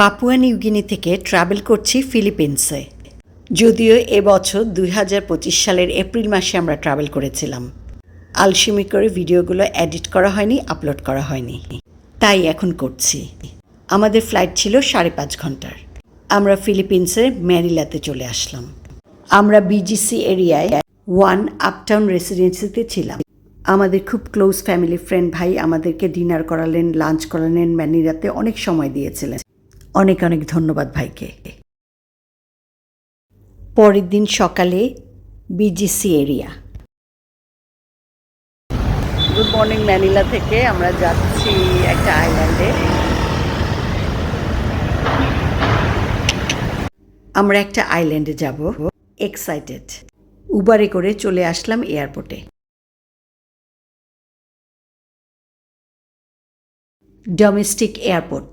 Papua New Guinea থেকে travel করছি ফিলিপিন্সে। যদিও এবছর 2025 সালের এপ্রিল মাসে আমরা ট্রাভেল করেছিলাম। আলসেমি করে ভিডিওগুলো এডিট করা হয়নি, আপলোড করা হয়নি, তাই এখন করছি। আমাদের ফ্লাইট ছিল 5.5 ঘন্টার। আমরা ফিলিপিন্সের ম্যানিলাতে চলে আসলাম। আমরা বিজিসি এরিয়ায় 1 আপটাউন রেসিডেন্সিতে ছিলাম। আমাদের খুব ক্লোজ ফ্যামিলি ফ্রেন্ড ভাই আমাদেরকে ডিনার করালেন, লাঞ্চ করালেন, ম্যানিলাতে অনেক সময় দিয়েছিলেন। অনেক অনেক ধন্যবাদ ভাইকে। পরের দিন সকালে BGC area. Good morning. Manila থেকে আমরা যাচ্ছি একটা আইল্যান্ডে। আমরা একটা আইল্যান্ডে যাব, এক্সাইটেড। উবারে করে চলে আসলাম এয়ারপোর্টে। ডোমেস্টিক এয়ারপোর্ট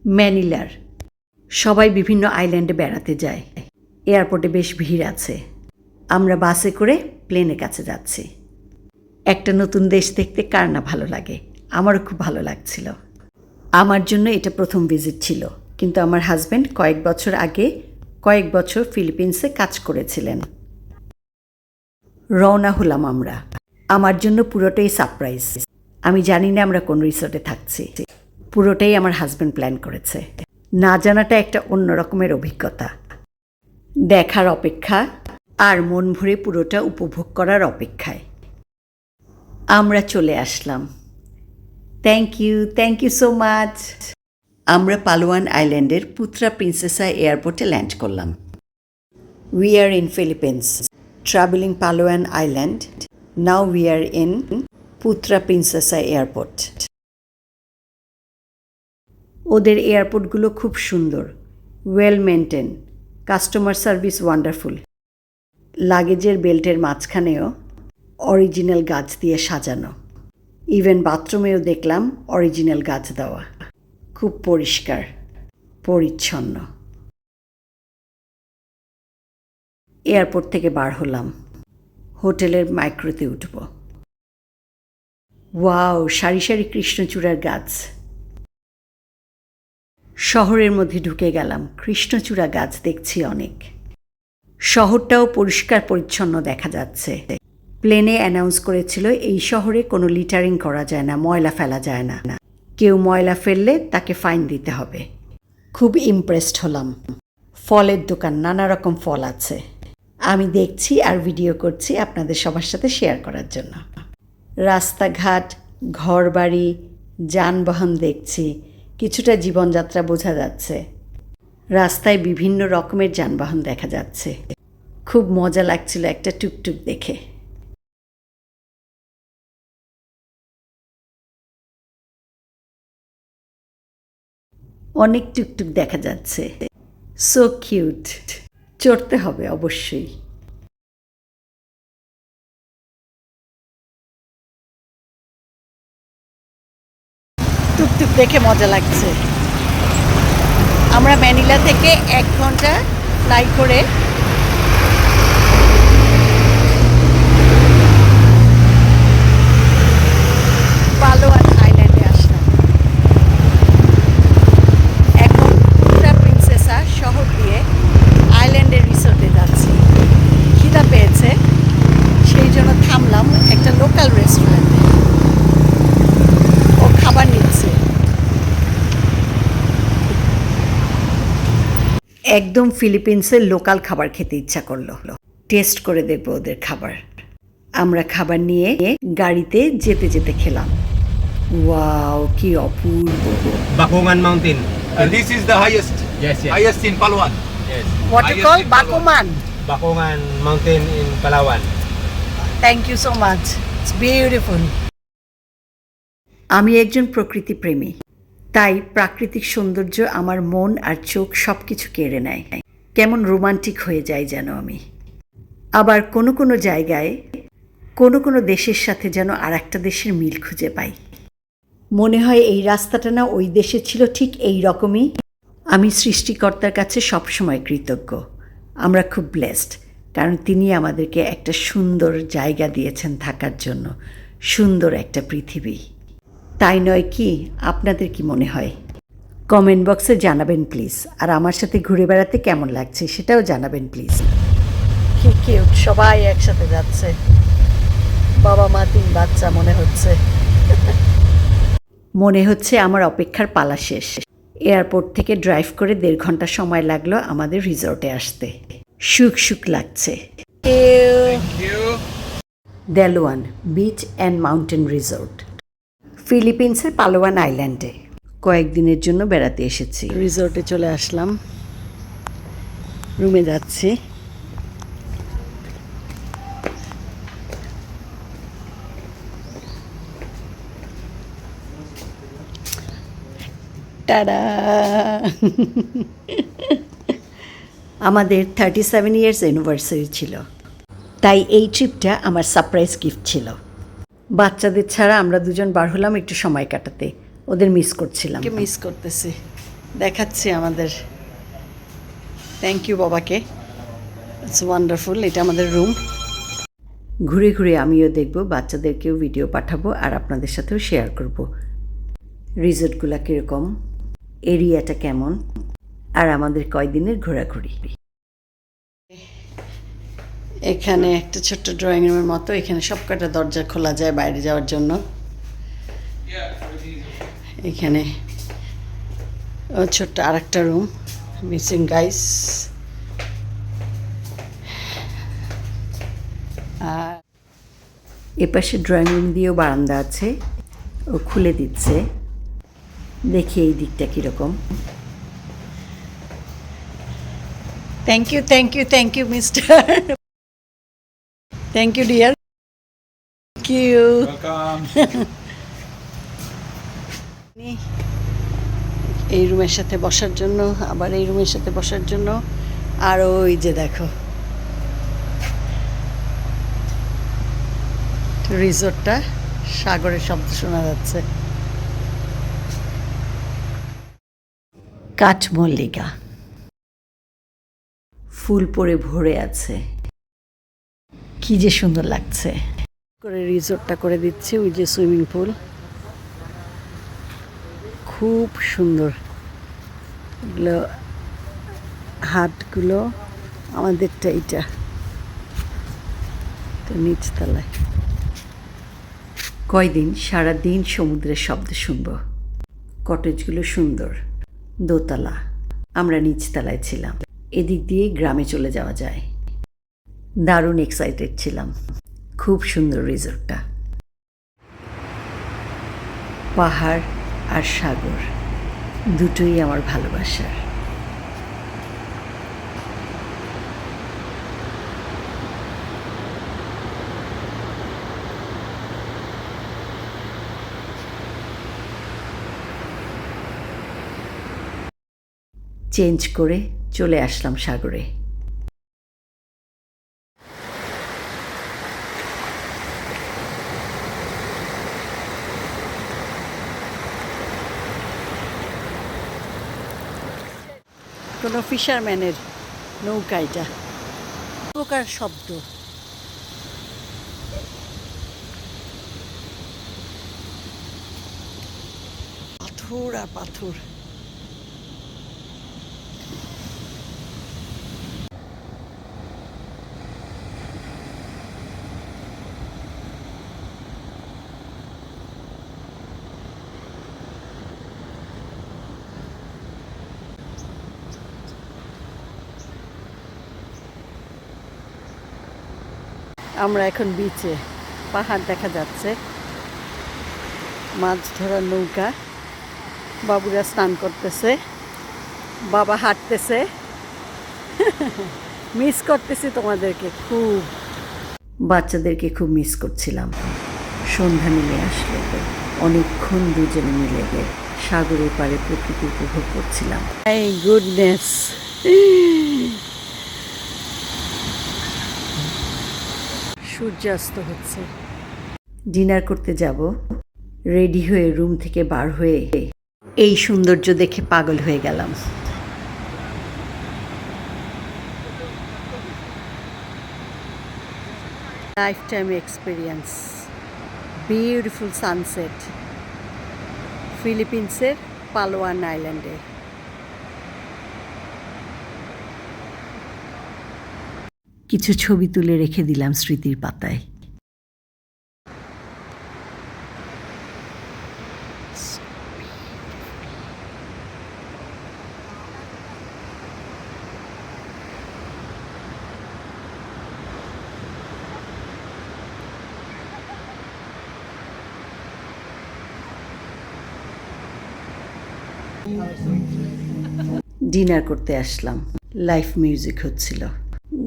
ম্যানিলার। সবাই বিভিন্ন আইল্যান্ডে বেড়াতে যায়। এয়ারপোর্টে বেশ ভিড় আছে। আমরা বাসে করে প্লেনের কাছে যাচ্ছি। একটা নতুন দেশ দেখতে কার না ভালো লাগে? আমারও খুব ভালো লাগছিল। আমার জন্য এটা প্রথম ভিজিট ছিল, কিন্তু আমার হাজব্যান্ড কয়েক বছর ফিলিপিন্সে কাজ করেছিলেন। রওনা হলাম আমরা। আমার জন্য পুরোটাই সারপ্রাইজ। আমি জানি না আমরা কোন রিসোর্টে থাকছি। পুরোটাই আমার হাজব্যান্ড প্ল্যান করেছে। না জানাটা একটা অন্য রকমের অভিজ্ঞতা। দেখার অপেক্ষা আর মন ভরে পুরোটা উপভোগ করার অপেক্ষায়। আমরা চলে আসলাম। Thank you so much. আমরা পালোয়ান আইল্যান্ডের পুত্রা প্রিন্সেসা এয়ারপোর্টে ল্যান্ড করলাম। We are in Philippines, traveling Palawan island. Now we are in পুত্রা প্রিন্সেসা এয়ারপোর্ট। ওদের এয়ারপোর্টগুলো খুব সুন্দর, well maintain, customer service wonderful. লাগেজের বেল্টের মাঝখানেও অরিজিনাল গাছ দিয়ে সাজানো। ইভেন বাথরুমেও দেখলাম অরিজিনাল গাছ দেওয়া। খুব পরিষ্কার পরিচ্ছন্ন। এয়ারপোর্ট থেকে বার হলাম। হোটেলের মাইক্রোতে উঠব। ওয়াও, সারি সারি কৃষ্ণচূড়ার গাছ। শহরের মধ্যে ঢুকে গেলাম। কৃষ্ণচূড়া গাছ দেখছি অনেক। শহরটাও পরিষ্কার পরিচ্ছন্ন দেখা যাচ্ছে। প্লেনে অ্যানাউন্স করেছিল এই শহরে কোনো লিটারিং করা যায় না, ময়লা ফেলা যায় না। কেউ ময়লা ফেললে তাকে ফাইন দিতে হবে। খুব ইমপ্রেসড হলাম। ফলের দোকান, নানা রকম ফল আছে। আমি দেখছি আর ভিডিও করছি আপনাদের সবার সাথে শেয়ার করার জন্য। রাস্তাঘাট, ঘরবাড়ি, যানবাহন দেখছি। কিছুটা জীবনযাত্রা বোঝা যাচ্ছে। রাস্তায় বিভিন্ন রকমের যানবাহন দেখা যাচ্ছে। খুব মজা লাগছিল একটা টুকটুক দেখে। অনেক টুকটুক দেখা যাচ্ছে। So cute. চড়তে হবে অবশ্যই। টুকটুক দেখে মজা লাগছে। আমরা ম্যানিলা থেকে 1 ঘন্টা ফ্লাই করে পালোয়ান আইল্যান্ডে আসলাম। এখন পুত্রা প্রিন্সেসা শহর দিয়ে আইল্যান্ডের রিসোর্টে যাচ্ছি। খিদা পেয়েছে, সেই জন্য থামলাম একটা লোকাল রেস্টুরেন্টে। ও খাবার নিচ্ছে। একদম ফিলিপিন্সের লোকাল খাবার খেতে ইচ্ছা করলো। টেস্ট করে দেখবো ওদের খাবার। আমরা খাবার নিয়ে গাড়িতে যেতে যেতে খেলাম। ওয়াও, কি অপূর্ব। Bakungan Mountain. This is the highest. Yes. Highest in Palawan. Yes. What you call Bakuman? Bakungan Mountain in Palawan. Thank you so much. It's beautiful. আমি একজন প্রকৃতি প্রেমী, তাই প্রাকৃতিক সৌন্দর্য আমার মন আর চোখ সব কিছু কেড়ে নেয়। কেমন রোমান্টিক হয়ে যায় যেন আমি। আবার কোনো জায়গায় কোনো দেশের সাথে যেন আর একটা দেশের মিল খুঁজে পাই। মনে হয় এই রাস্তাটা না ওই দেশে ছিল ঠিক এই রকমই। আমি সৃষ্টিকর্তার কাছে সবসময় কৃতজ্ঞ। আমরা খুব ব্লেসড, কারণ তিনি আমাদেরকে একটা সুন্দর জায়গা দিয়েছেন থাকার জন্য, সুন্দর একটা পৃথিবী। তাই নয় কি? আপনাদের কি মনে হয়? কমেন্ট বক্সে জানাবেন প্লিজ, আর আমার সাথে ঘুরে বেড়াতে কেমন লাগছে সেটাও জানাবেন প্লিজ। কি কিউট, সবাই একসাথে যাচ্ছে, বাবা মা 3 বাচ্চা মনে হচ্ছে। মনে হচ্ছে আমার অপেক্ষার পালা শেষ। এয়ারপোর্ট থেকে ড্রাইভ করে 1.5 ঘন্টা সময় লাগলো আমাদের রিসর্টে আসতে। সুখ সুখ লাগছে। দেলোয়ান beach and mountain resort, ফিলিপিন্সের Palawan আইল্যান্ডে কয়েকদিনের জন্য বেড়াতে এসেছি। রিসর্টে চলে আসলাম, রুমে যাচ্ছি। টাডা! আমাদের 37 ইয়ার্স অ্যানিভার্সারি ছিল, তাই এই ট্রিপটা আমার সারপ্রাইজ গিফট ছিল। বাচ্চাদের ছাড়া আমরা দুজন বার হলাম একটু সময় কাটাতে, ওদের মিস করছিলাম। মিস করতেছি, দেখাচ্ছি আমাদের। থ্যাংক ইউ বাবাকে, ইটস ওয়ান্ডারফুল। এটা আমাদের রুম। ঘুরে ঘুরে আমিও দেখব, বাচ্চাদেরকেও ভিডিও পাঠাবো আর আপনাদের সাথেও শেয়ার করব রিসর্টগুলো কীরকম, এরিয়াটা কেমন, আর আমাদের কয়দিনের ঘোরাঘুরি। এখানে একটা ছোট্ট ড্রয়িং রুমের মতো, এখানে সব কটা দরজা খোলা যায় বাইরে যাওয়ার জন্য। এখানে ছোট্ট আর একটা রুম, মিসিং গাইস। আর এপাশে ড্রয়িং রুম দিয়েও বারান্দা আছে, ও খুলে দিচ্ছে। দেখি এই দিকটা কীরকম। Thank you thank you thank you mister, thank you dear, thank you. এই রুমের সাথে বসার জন্য, আবার এই রুমের সাথে বসার জন্য, আর ওই যে দেখো রিসোর্টটা, সাগরের শব্দ শোনা যাচ্ছে। কাঠমল্লিকা ফুল পরে ভরে আছে, কি যে সুন্দর লাগছে। করে রিসোর্টটা করে দিচ্ছি, ওই যে সুইমিং পুল, খুব সুন্দর। এগুলো হাটগুলো, আমাদেরটা এইটা তো নিচতলায়। কয়দিন সারাদিন সমুদ্রের শব্দ শুনব। কটেজগুলো সুন্দর, দোতলা, আমরা নিচতলায় ছিলাম। এদিক দিয়ে গ্রামে চলে যাওয়া যায়। দারুণ এক্সাইটেড ছিলাম, খুব সুন্দর রিসর্টটা। পাহাড় আর সাগর দুটোই আমার ভালোবাসার। চেঞ্জ করে চলে আসলাম সাগরে। কোনো ফিশারম্যানের নৌকা, এটা প্রকার শব্দ। পাথর আর পাথর। আমরা এখন বিচে, পাহাড় দেখা যাচ্ছে, মাছ ধরার নৌকা, বাবুরা স্নান করতেছে, বাবা হাঁটতেছে। মিস করতেছি তোমাদেরকে খুব, বাচ্চাদেরকে খুব মিস করছিলাম। সন্ধ্যা নেমে আসলো, অনেকক্ষণ দুজনে মিলে সাগরের পাড়ে প্রকৃতি উপভোগ করছিলাম। এই গুডনেস, সূর্যাস্ত হচ্ছে। ডিনার করতে যাব, রেডি হয়ে রুম থেকে বার হয়ে এই সৌন্দর্য দেখে পাগল হয়ে গেলাম। Life time experience, beautiful sunset, ফিলিপিন্সের পালোয়ান আইল্যান্ডে। কিছু ছবি তুলে রেখে দিলাম স্মৃতির পাতায়। ডিনার করতে আসলাম, লাইভ মিউজিক হচ্ছিল,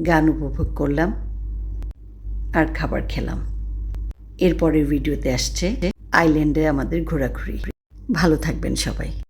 গান উপভোগ করলাম আর খাবার খেলাম। এরপরের ভিডিওতে আসছে আইল্যান্ডে আমাদের ঘোরাঘুরি। ভালো থাকবেন সবাই।